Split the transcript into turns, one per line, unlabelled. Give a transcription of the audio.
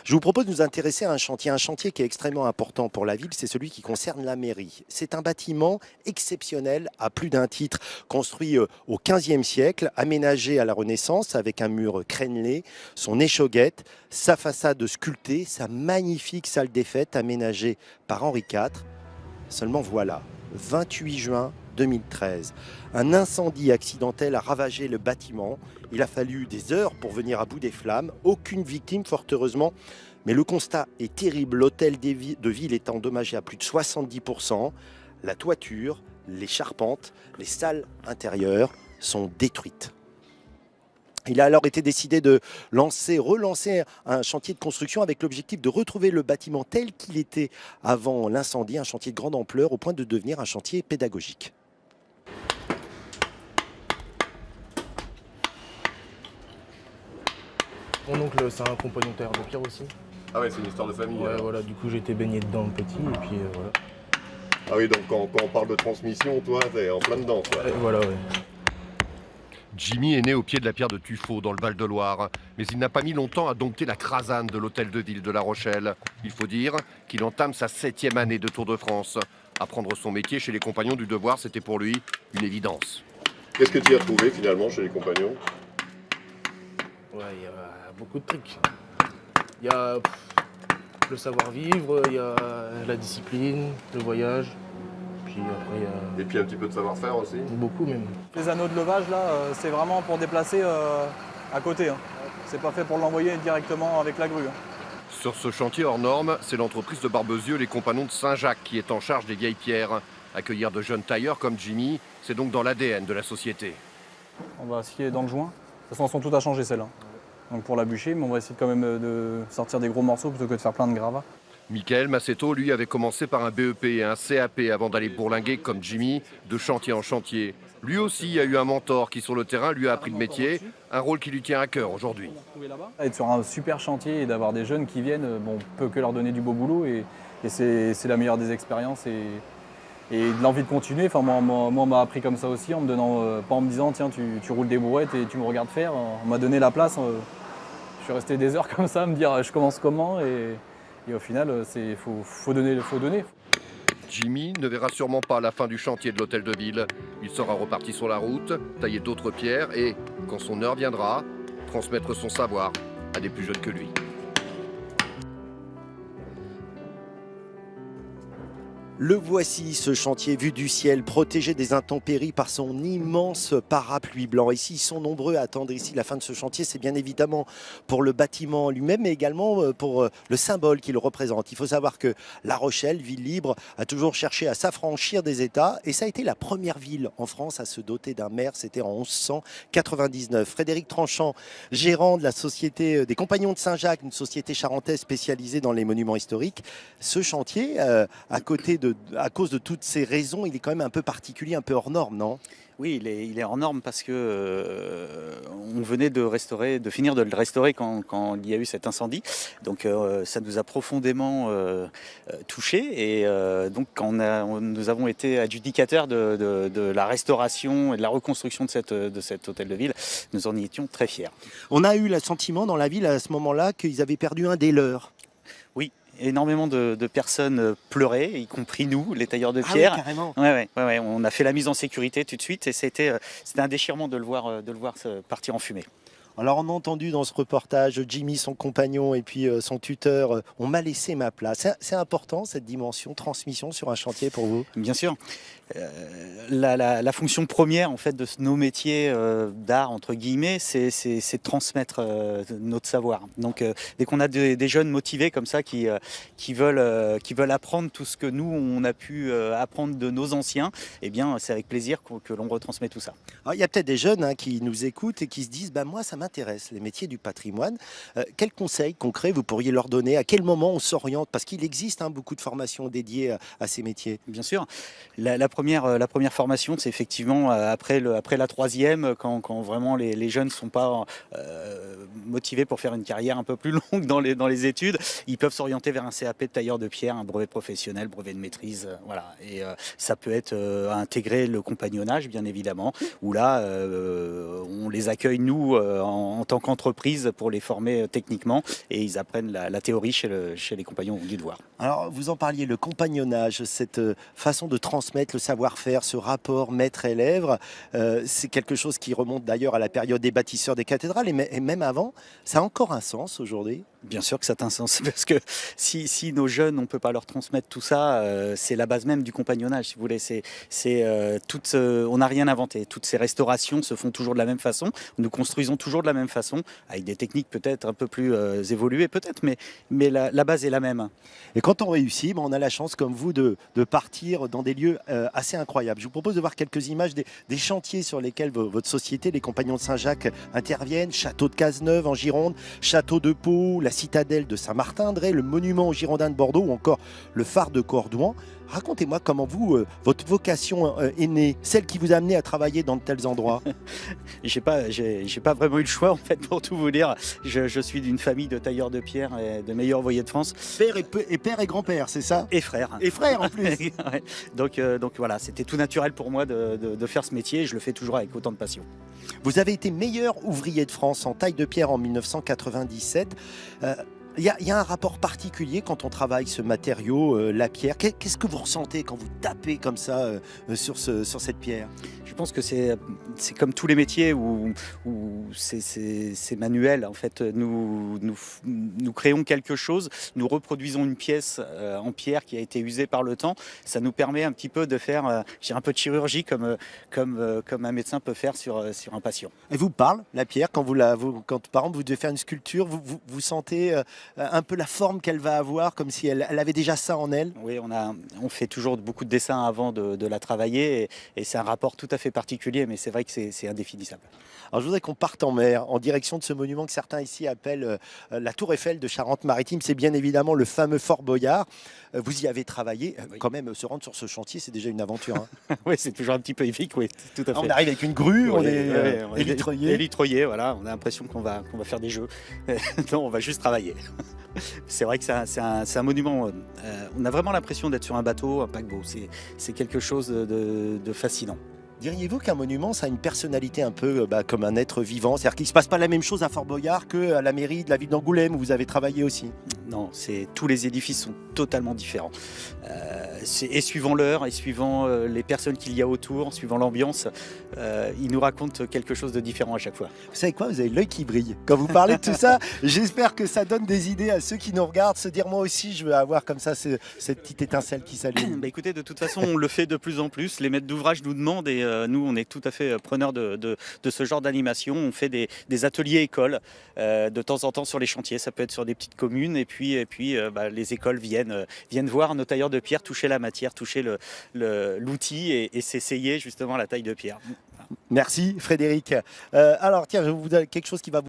Je vous propose de nous intéresser à un chantier qui est extrêmement important pour la ville, c'est celui qui concerne la mairie. C'est un bâtiment exceptionnel à plus d'un titre, construit au XVe siècle, aménagé à la Renaissance avec un mur crénelé, son échauguette, sa façade sculptée, sa magnifique salle des fêtes aménagée par Henri IV. Seulement voilà, 28 juin 2013, un incendie accidentel a ravagé le bâtiment. Il a fallu des heures pour venir à bout des flammes. Aucune victime, fort heureusement. Mais le constat est terrible. L'hôtel de ville est endommagé à plus de 70%. La toiture, les charpentes, les salles intérieures sont détruites. Il a alors été décidé de relancer un chantier de construction avec l'objectif de retrouver le bâtiment tel qu'il était avant l'incendie, un chantier de grande ampleur au point de devenir un chantier pédagogique.
Mon oncle, c'est un compagnon de terre de Pierre aussi.
Ah ouais, c'est une histoire de famille.
Ouais, voilà, du coup j'ai été baigné dedans petit et puis voilà.
Ah oui, donc quand on parle de transmission, toi, t'es en plein dedans, quoi.
Et voilà, ouais.
Jimmy est né au pied de la pierre de Tuffeau, dans le Val-de-Loire. Mais il n'a pas mis longtemps à dompter la crasane de l'hôtel de ville de La Rochelle. Il faut dire qu'il entame sa 7e année de Tour de France. Apprendre son métier chez les compagnons du devoir, c'était pour lui une évidence.
Qu'est-ce que tu as trouvé finalement chez les compagnons?
Ouais, il y a beaucoup de trucs. Il y a le savoir-vivre, il y a la discipline, le voyage. Puis après, il y a
Et puis un petit peu de savoir-faire aussi?
beaucoup même.
Les anneaux de levage, là, c'est vraiment pour déplacer à côté. Hein. C'est pas fait pour l'envoyer directement avec la grue. Hein.
Sur ce chantier hors norme, c'est l'entreprise de Barbezieux, les compagnons de Saint-Jacques, qui est en charge des vieilles pierres. Accueillir de jeunes tailleurs comme Jimmy, c'est donc dans l'ADN de la société.
On va scier dans le joint. De toute façon, elles sont toutes à changer, celles-là. Donc pour la bûcher, mais on va essayer quand même de sortir des gros morceaux plutôt que de faire plein de gravats.
Michael Massetto, lui, avait commencé par un BEP et un CAP avant d'aller bourlinguer, comme Jimmy, de chantier en chantier. Lui aussi a eu un mentor qui, sur le terrain, lui a appris le métier, un rôle qui lui tient à cœur aujourd'hui.
Être sur un super chantier et d'avoir des jeunes qui viennent, bon, on peut que leur donner du beau boulot et c'est la meilleure des expériences et de l'envie de continuer. Enfin, moi, on m'a appris comme ça aussi, en me donnant, pas en me disant tiens, tu roules des brouettes et tu me regardes faire. On m'a donné la place. Je suis resté des heures comme ça à me dire je commence comment et au final, faut donner.
Jimmy ne verra sûrement pas la fin du chantier de l'hôtel de ville. Il sera reparti sur la route, tailler d'autres pierres et, quand son heure viendra, transmettre son savoir à des plus jeunes que lui.
Le voici, ce chantier vu du ciel, protégé des intempéries par son immense parapluie blanc. Ici, ils sont nombreux à attendre ici la fin de ce chantier. C'est bien évidemment pour le bâtiment lui-même, mais également pour le symbole qu'il représente. Il faut savoir que La Rochelle, ville libre, a toujours cherché à s'affranchir des États. Et ça a été la première ville en France à se doter d'un maire. C'était en 1199. Frédéric Tranchant, gérant de la société des Compagnons de Saint-Jacques, une société charentaise spécialisée dans les monuments historiques. Ce chantier, à cause de toutes ces raisons, il est quand même un peu particulier, un peu hors norme, non ?
Oui, il est hors norme parce que on venait de finir de le restaurer quand il y a eu cet incendie. Donc ça nous a profondément touchés et donc quand nous avons été adjudicateurs de la restauration et de la reconstruction de cet hôtel de ville, nous en étions très fiers.
On a eu le sentiment dans la ville à ce moment-là qu'ils avaient perdu un des leurs.
Oui. Énormément de personnes pleuraient, y compris nous, les tailleurs de pierre.
Ah oui, carrément.
Ouais, on a fait la mise en sécurité tout de suite et c'était un déchirement de le voir partir en fumée.
Alors on a entendu dans ce reportage Jimmy, son compagnon et puis son tuteur, on m'a laissé ma place. C'est important cette dimension transmission sur un chantier pour vous ?
Bien sûr. La fonction première en fait de nos métiers d'art entre guillemets, c'est de transmettre notre savoir. Donc dès qu'on a des jeunes motivés comme ça qui veulent apprendre tout ce que nous on a pu apprendre de nos anciens, eh bien c'est avec plaisir que l'on retransmet tout ça.
Alors, il y a peut-être des jeunes qui nous écoutent et qui se disent moi ça m'intéresse les métiers du patrimoine. Quels conseils concrets vous pourriez leur donner? À quel moment on s'oriente? Parce qu'il existe beaucoup de formations dédiées à ces métiers.
Bien sûr. La première formation, c'est effectivement après la troisième, quand vraiment les jeunes ne sont pas motivés pour faire une carrière un peu plus longue dans les études, ils peuvent s'orienter vers un CAP de tailleur de pierre, un brevet professionnel, brevet de maîtrise, voilà. Et ça peut être intégrer le compagnonnage, bien évidemment, où là, on les accueille, nous, en tant qu'entreprise pour les former techniquement et ils apprennent la théorie chez les compagnons du devoir.
Alors, vous en parliez, le compagnonnage, cette façon de transmettre le savoir-faire, ce rapport maître-élève, c'est quelque chose qui remonte d'ailleurs à la période des bâtisseurs des cathédrales et même avant. Ça a encore un sens aujourd'hui?
Bien sûr que ça a un sens, parce que si nos jeunes, on ne peut pas leur transmettre tout ça, c'est la base même du compagnonnage, si vous voulez. On n'a rien inventé. Toutes ces restaurations se font toujours de la même façon. Nous construisons toujours de la même façon, avec des techniques peut-être un peu plus évoluées, peut-être, mais la base est la même.
Et quand on réussit, on a la chance, comme vous, de partir dans des lieux assez incroyables. Je vous propose de voir quelques images des chantiers sur lesquels votre société, les Compagnons de Saint-Jacques, interviennent. Château de Cazeneuve en Gironde, Château de Pau, la citadelle de Saint-Martin-de-Ré, le monument aux Girondins de Bordeaux ou encore le phare de Cordouan. Racontez-moi comment votre vocation est née, celle qui vous a amené à travailler dans de tels endroits.
J'ai pas vraiment eu le choix en fait, pour tout vous dire. Je suis d'une famille de tailleurs de pierre et de meilleurs ouvriers de France.
Père et grand-père, c'est ça?
Et frère.
Et frère en plus.
Ouais. Donc voilà, c'était tout naturel pour moi de faire ce métier et je le fais toujours avec autant de passion.
Vous avez été meilleur ouvrier de France en taille de pierre en 1997. Il y a un rapport particulier quand on travaille ce matériau, la pierre. Qu'est-ce que vous ressentez quand vous tapez comme ça sur cette pierre?
Je pense que c'est comme tous les métiers où c'est manuel. En fait, nous créons quelque chose, nous reproduisons une pièce en pierre qui a été usée par le temps. Ça nous permet un petit peu de faire un peu de chirurgie comme un médecin peut faire sur un patient.
Elle vous parle, la pierre, quand par exemple vous devez faire une sculpture, vous sentez un peu la forme qu'elle va avoir, comme si elle avait déjà ça en elle?
Oui, on fait toujours beaucoup de dessins avant de la travailler et c'est un rapport tout à fait particulier, mais c'est vrai que c'est indéfinissable.
Alors je voudrais qu'on parte en mer, en direction de ce monument que certains ici appellent la Tour Eiffel de Charente-Maritime. C'est bien évidemment le fameux Fort Boyard. Vous y avez travaillé.
Oui.
Quand même, se rendre sur ce chantier, c'est déjà une aventure. Hein.
Oui, c'est toujours un petit peu épique, oui, tout à fait.
On arrive avec une grue, on
Oui,
est
oui,
élitreillé.
Élitreillé, voilà. On a l'impression qu'on va faire des jeux. Non, on va juste travailler. C'est vrai que c'est un monument. On a vraiment l'impression d'être sur un bateau, un paquebot. C'est quelque chose de fascinant.
Diriez-vous qu'un monument, ça a une personnalité un peu comme un être vivant? C'est-à-dire qu'il ne se passe pas la même chose à Fort Boyard qu'à la mairie de la ville d'Angoulême où vous avez travaillé aussi?
Non, tous les édifices sont totalement différents. Et suivant l'heure, et suivant les personnes qu'il y a autour, suivant l'ambiance, ils nous racontent quelque chose de différent à chaque fois.
Vous savez quoi? Vous avez l'œil qui brille. Quand vous parlez de tout ça, j'espère que ça donne des idées à ceux qui nous regardent, se dire moi aussi je veux avoir comme ça cette petite étincelle qui s'allume.
Bah écoutez, de toute façon, on le fait de plus en plus. Les maîtres d'ouvrage nous demandent et nous, on est tout à fait preneurs de ce genre d'animation. On fait des ateliers écoles de temps en temps sur les chantiers. Ça peut être sur des petites communes et puis les écoles viennent voir nos tailleurs de pierre toucher la matière, toucher l'outil et s'essayer justement à la taille de pierre.
Merci Frédéric. Alors tiens, je vous donne quelque chose qui va vous